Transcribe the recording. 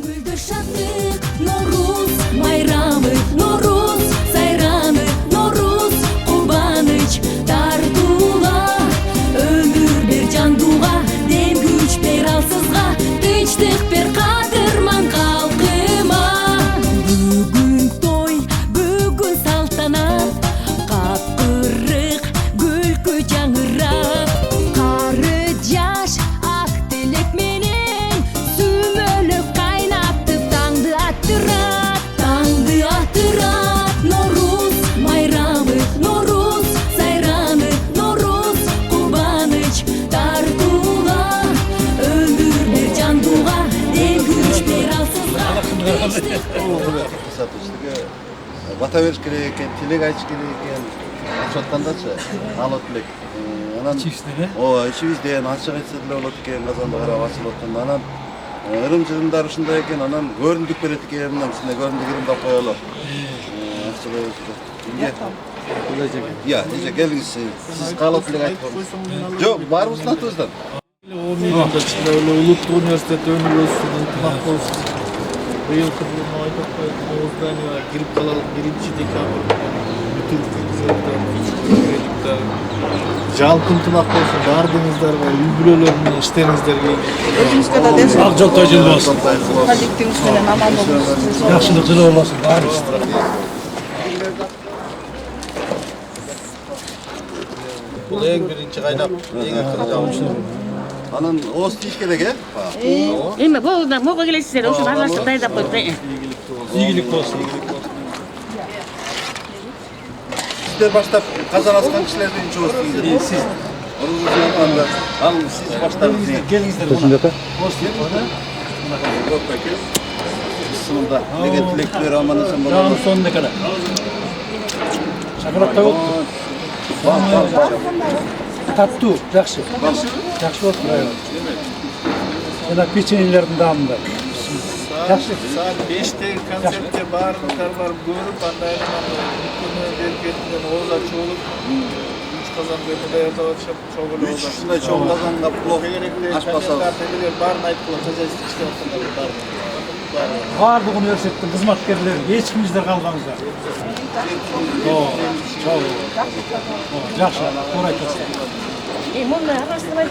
Гүлдür şadlık, Noruz bayramı, Noruz sayranı, Noruz kurbanıç, Darduğa, ömür bir can duğa, dem güç bir alsızga, tinçlik bir kadırman kalkıma. Bugün toy, bugün saltanat, kapkırık, gülkü cangırak, karı yaş, ak dilek menin, sümölüp kaynattı tangdı attırat, tangdı attırat. Noruz bayramı, Noruz sayranı, Noruz kurbanıç, Darduğa, ömür bir can duğa, dem güç bir alsızga, tinçlik. Бата бериш керек экен, тилек айтыш керек экен. Ачыктандачы, алып элек. Анан Ичибизде, ооба, ичибизде ачык айтса деле болот экен, казанды карап ачылып атканда. Анан ырым-жырымдар ушундай экен, анан көрүндүк берет экен, мына ушундай көрүндүк ырымдап коелу. Ачылып өтүп. Я, нече келиңиз. Сиз каалап элек айтып коюңуз. Жок, баарыбыздын атыбыздан. 10 миллионда чыкты, улуттук университетте өнөр өссүн, ынтымак болсун. Быйылкы жылы айтып коюп, Оозданияга кирип калалык 1-декабрь. Бүтүн жалпы ынтымак болсун, баардыгыңыздарга үй бүлөлөр менен иштериңиздерге Өзүңүзгө да денсаулык. ак жол той жылы болсун. Коллективиңиз менен аман болуңуз. Жакшылык жылы болсун баарыбыз. Бул эң биринчи кайнап, эң акыркы жабышуу. Анан ооз тийиш керек, э? Эми болду, мого келесиздер, ошо аралашып дайындап коюп. Ийгилик болсун. Сиздер баштап казан аскан кишилердин чоос тийиңиздер. Сиз Ал сиз баштаңыз. келиңиздер. Сынында деген тилектер аман эсен Жагын болот. сонуна kadar. Шоколадта болду. Таттуу, жакшы. Жакшы болуп турат. Жана печеньелердин даамында. Жакшы. Saat 5'te konsepte bağırmışlar var görüp andayla bütün berketinden Oğuz açı olup 3 kazan bölümde yatağıçıp çok öyle Oğuz açı. Ушундай чоң казанга плов Gerekli ашпаса. konseptler barın aytıklar hızlı çıkarttılar barın. Баардык университеттин кызматкерлери, эч кимиздер калбаңыздар. Жакшы, туура айтасыздар. Муну аралаштырбай